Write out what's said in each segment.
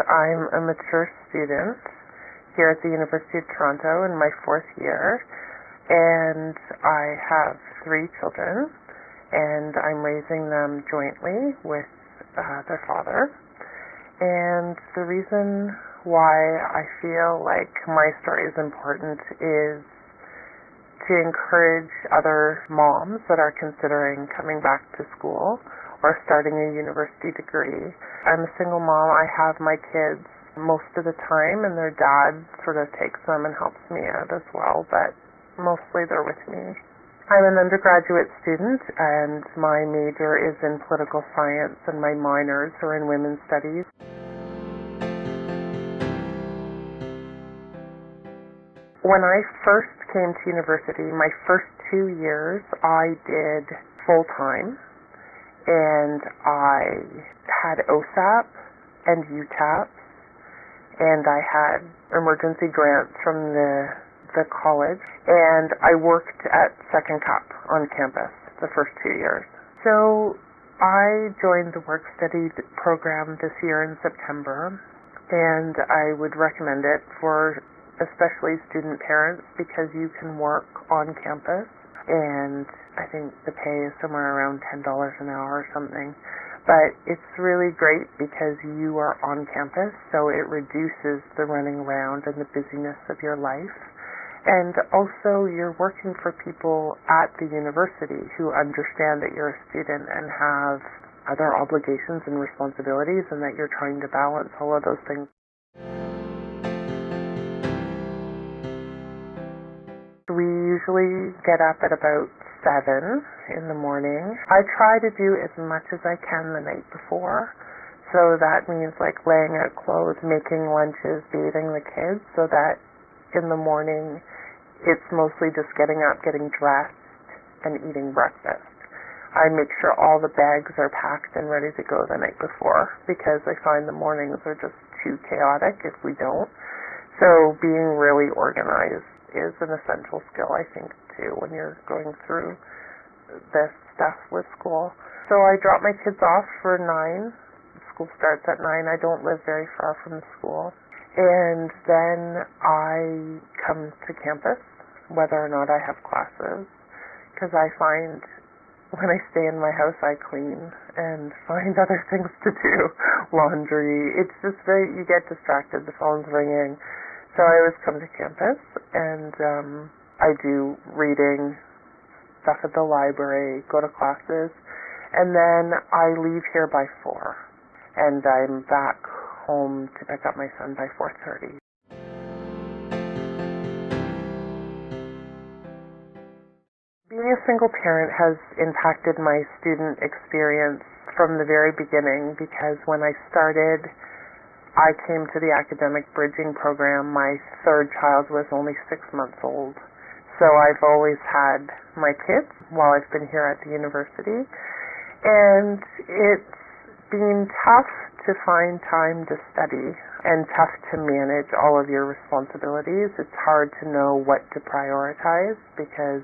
I'm a mature student here at the University of Toronto in my 4th year, and I have 3 children, and I'm raising them jointly with their father. And the reason why I feel like my story is important is to encourage other moms that are considering coming back to school or starting a university degree. I'm a single mom. I have my kids most of the time, and their dad sort of takes them and helps me out as well, but mostly they're with me. I'm an undergraduate student, and my major is in political science, and my minors are in women's studies. When I first came to university, my first 2 years, I did full-time, and I had OSAP and UTAP, and I had emergency grants from the college, and I worked at Second Cup on campus the first 2 years. So I joined the work-study program this year in September, and I would recommend it for especially student parents because you can work on campus, and I think the pay is somewhere around $10 an hour or something. But it's really great because you are on campus, so it reduces the running around and the busyness of your life. And also you're working for people at the university who understand that you're a student and have other obligations and responsibilities, and that you're trying to balance all of those things. We usually get up at about 7 in the morning. I try to do as much as I can the night before. So that means like laying out clothes, making lunches, bathing the kids, so that in the morning it's mostly just getting up, getting dressed, and eating breakfast. I make sure all the bags are packed and ready to go the night before because I find the mornings are just too chaotic if we don't. So being really organized is an essential skill, I think, too, when you're going through this stuff with school. So I drop my kids off for 9. School starts at 9. I don't live very far from the school. And then I come to campus, whether or not I have classes, because I find when I stay in my house, I clean and find other things to do, laundry. It's just you get distracted, the phone's ringing. So I always come to campus, and I do reading, stuff at the library, go to classes, and then I leave here by 4, and I'm back home to pick up my son by 4:30. Being a single parent has impacted my student experience from the very beginning because when I started, I came to the academic bridging program. My 3rd child was only 6 months old. So I've always had my kids while I've been here at the university. And it's been tough to find time to study and tough to manage all of your responsibilities. It's hard to know what to prioritize because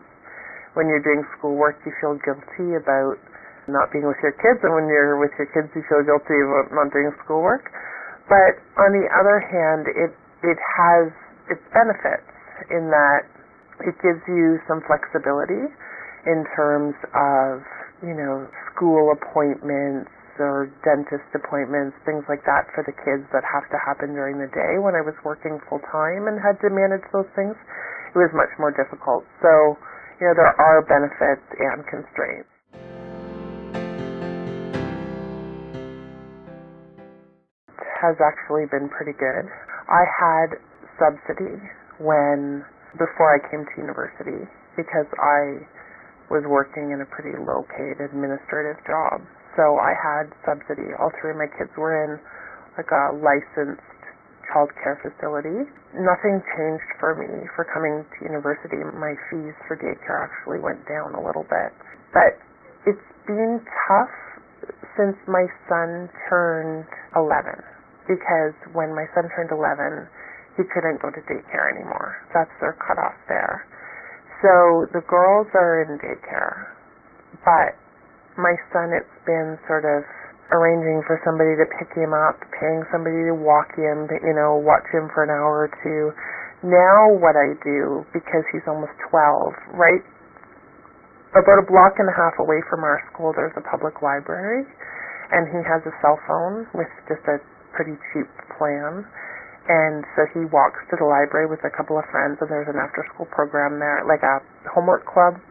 when you're doing schoolwork, you feel guilty about not being with your kids, and when you're with your kids, you feel guilty about not doing schoolwork. But on the other hand, it has its benefits in that it gives you some flexibility in terms of, school appointments or dentist appointments, things like that for the kids that have to happen during the day. When I was working full-time and had to manage those things, it was much more difficult. So, there are benefits and constraints. Has actually been pretty good. I had subsidy before I came to university because I was working in a pretty low-paid administrative job. So I had subsidy. All 3 of my kids were in like a licensed child care facility. Nothing changed for me for coming to university. My fees for daycare actually went down a little bit. But it's been tough since my son turned 11. Because when my son turned 11, he couldn't go to daycare anymore. That's their cutoff there. So the girls are in daycare, but my son, it's been sort of arranging for somebody to pick him up, paying somebody to walk him, watch him for an hour or two. Now what I do, because he's almost 12, right about a block and a half away from our school, there's a public library, and he has a cell phone with just a pretty cheap plan. And so he walks to the library with a couple of friends, and there's an after-school program there, like a homework club,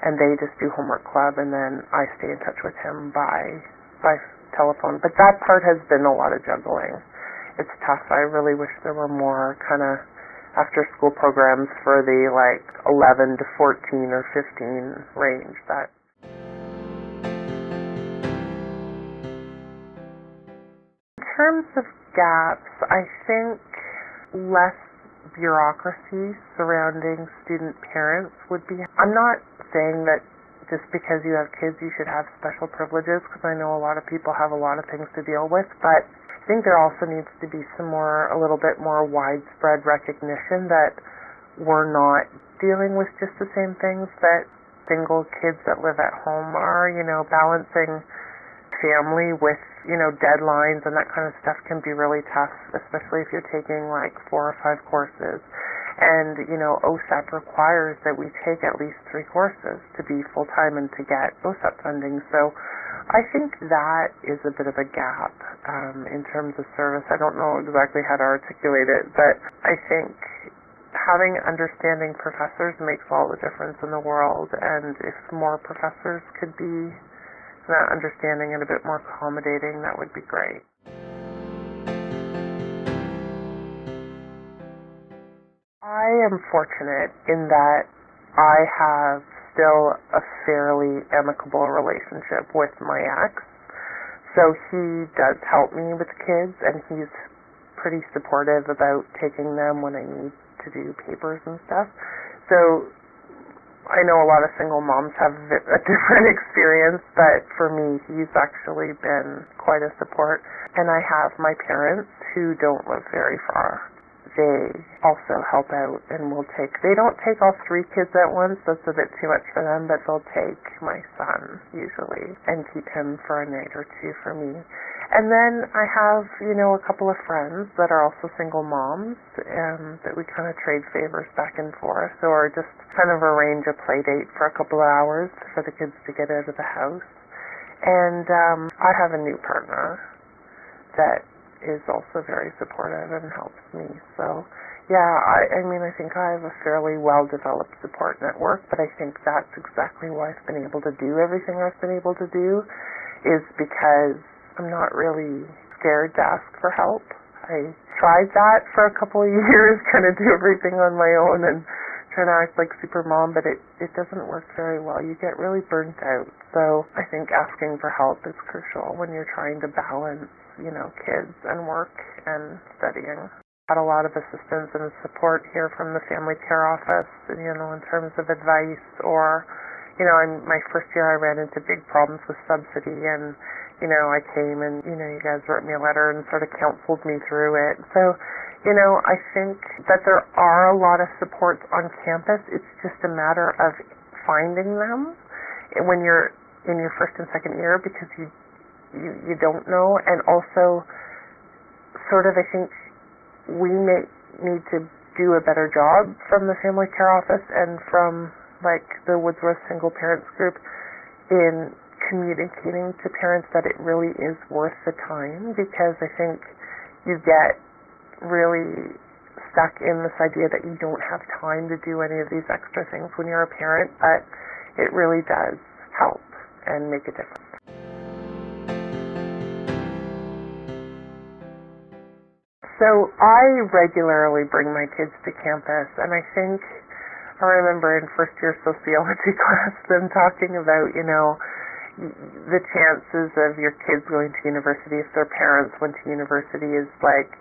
and they just do homework club, and then I stay in touch with him by telephone. But that part has been a lot of juggling. It's tough. I really wish there were more kind of after-school programs for the 11 to 14 or 15 range. In terms of gaps, I think less bureaucracy surrounding student parents would be. I'm not saying that just because you have kids you should have special privileges, because I know a lot of people have a lot of things to deal with, but I think there also needs to be a little bit more widespread recognition that we're not dealing with just the same things that single kids that live at home are. Balancing family with, deadlines and that kind of stuff can be really tough, especially if you're taking 4 or 5 courses. And, OSAP requires that we take at least 3 courses to be full-time and to get OSAP funding. So I think that is a bit of a gap in terms of service. I don't know exactly how to articulate it, but I think having understanding professors makes all the difference in the world, and if more professors could be that understanding and a bit more accommodating, that would be great. I am fortunate in that I have still a fairly amicable relationship with my ex. So he does help me with kids, and he's pretty supportive about taking them when I need to do papers and stuff. So I know a lot of single moms have a different experience, but for me, he's actually been quite a support. And I have my parents who don't live very far. They also help out and they don't take all 3 kids at once, that's a bit too much for them, but they'll take my son usually and keep him for a night or 2 for me. And then I have, a couple of friends that are also single moms, that we kind of trade favors back and forth, or just kind of arrange a play date for a couple of hours for the kids to get out of the house. And I have a new partner that is also very supportive and helps me. So, yeah, I think I have a fairly well-developed support network, but I think that's exactly why I've been able to do everything I've been able to do, is because I'm not really scared to ask for help. I tried that for a couple of years, kind of do everything on my own and trying to act like super mom, but it doesn't work very well. You get really burnt out. So I think asking for help is crucial when you're trying to balance, kids and work and studying. Had a lot of assistance and support here from the family care office, in terms of advice, or, in my first year I ran into big problems with subsidy, and I came and, you guys wrote me a letter and sort of counseled me through it. So, I think that there are a lot of supports on campus. It's just a matter of finding them when you're in your first and second year, because you don't know. And also, sort of, I think we may need to do a better job from the family care office and from, the Woodsworth Single Parents Group in communicating to parents that it really is worth the time, because I think you get really stuck in this idea that you don't have time to do any of these extra things when you're a parent, but it really does help and make a difference. So I regularly bring my kids to campus, and I think I remember in first year sociology class them talking about, the chances of your kids going to university if their parents went to university is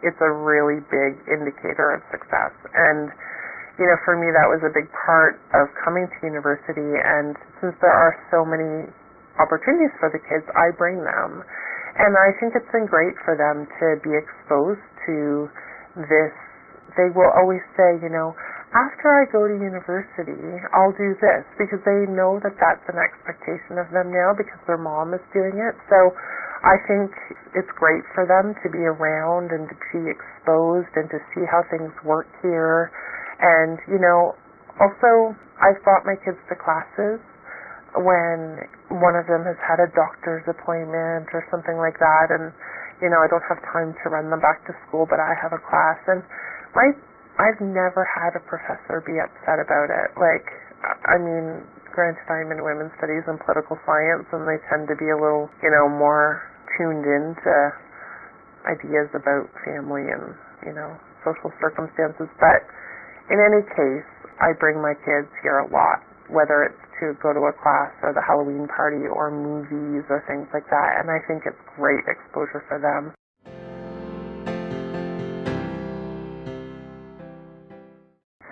it's a really big indicator of success. And, for me that was a big part of coming to university, and since there are so many opportunities for the kids, I bring them. And I think it's been great for them to be exposed to this. They will always say, after I go to university, I'll do this, because they know that that's an expectation of them now because their mom is doing it. So I think it's great for them to be around and to be exposed and to see how things work here. And, also I've brought my kids to classes when one of them has had a doctor's appointment or something like that, and, I don't have time to run them back to school, but I have a class. And I've never had a professor be upset about it. Granted, I'm in women's studies and political science, and they tend to be a little, more tuned into ideas about family and, social circumstances. But in any case, I bring my kids here a lot, whether it's to go to a class or the Halloween party or movies or things like that, and I think it's great exposure for them.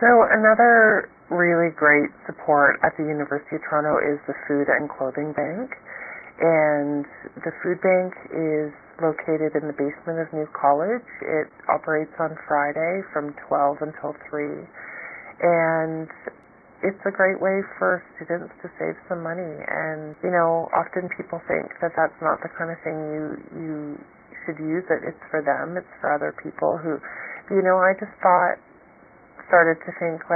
So another really great support at the University of Toronto is the Food and Clothing Bank. And the food bank is located in the basement of New College. It operates on Friday from 12 until 3. And it's a great way for students to save some money. And, often people think that that's not the kind of thing you should use it. It's for them. It's for other people who, I just started to think,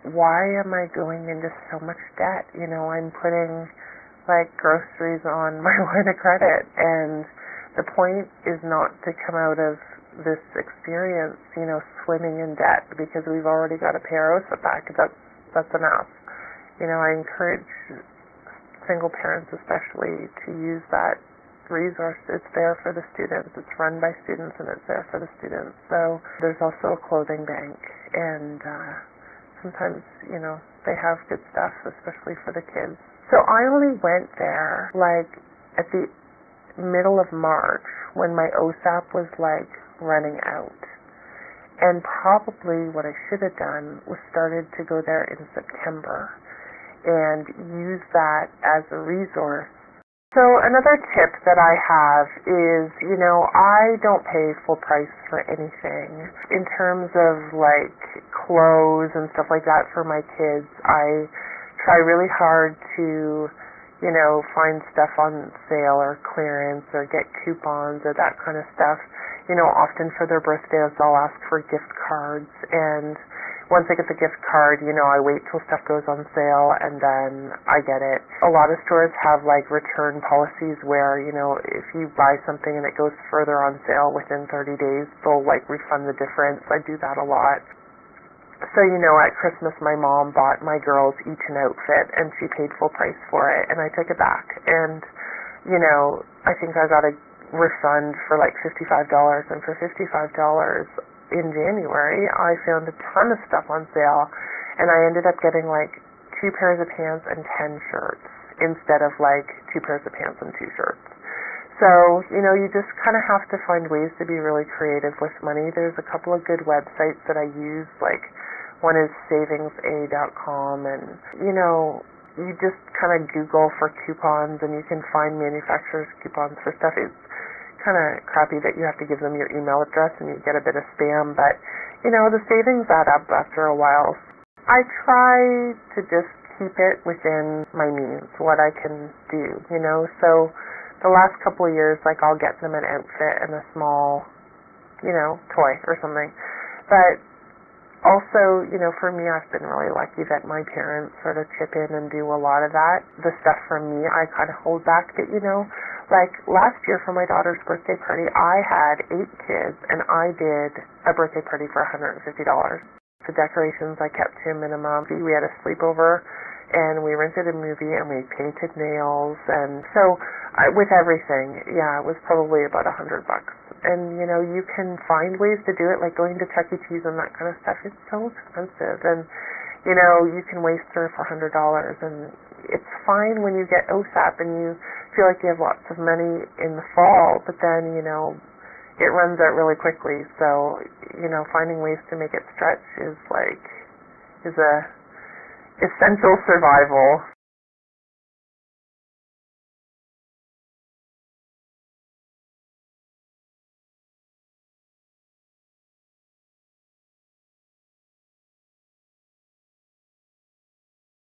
why am I going into so much debt? I'm putting groceries on my line of credit, and the point is not to come out of this experience, swimming in debt, because we've already got to pay our OSAP back. That's enough. I encourage single parents especially to use that resource. It's there for the students. It's run by students, and it's there for the students. So there's also a clothing bank, and sometimes, they have good stuff, especially for the kids. So I only went there, at the middle of March, when my OSAP was, running out. And probably what I should have done was started to go there in September and use that as a resource. So another tip that I have is, I don't pay full price for anything. In terms of clothes and stuff like that for my kids, I try really hard to, find stuff on sale or clearance or get coupons or that kind of stuff. Often for their birthdays I'll ask for gift cards, and once I get the gift card, I wait till stuff goes on sale and then I get it. A lot of stores have return policies where, if you buy something and it goes further on sale within 30 days, they'll refund the difference. I do that a lot. So, at Christmas my mom bought my girls each an outfit and she paid full price for it, and I took it back. And, I think I got a refund for $55, and for $55 in January I found a ton of stuff on sale, and I ended up getting 2 pairs of pants and 10 shirts instead of 2 pairs of pants and 2 shirts. So, you just kind of have to find ways to be really creative with money. There's a couple of good websites that I use, one is savingsa.com, and, you just kind of Google for coupons and you can find manufacturers' coupons for stuff. It's kind of crappy that you have to give them your email address and you get a bit of spam, but, the savings add up after a while. I try to just keep it within my means, what I can do, so the last couple of years, I'll get them an outfit and a small, toy or something. But also, for me, I've been really lucky that my parents sort of chip in and do a lot of that. The stuff from me, I kind of hold back. But, last year for my daughter's birthday party, I had 8 kids, and I did a birthday party for $150. The decorations I kept to a minimum. We had a sleepover, and we rented a movie, and we painted nails. And so, with everything, it was probably about $100. And, you can find ways to do it, like going to Chuck E. Cheese and that kind of stuff. It's so expensive. And, you can waste $300 or $400. And it's fine when you get OSAP and you feel like you have lots of money in the fall, but then, it runs out really quickly. So, finding ways to make it stretch is a essential survival.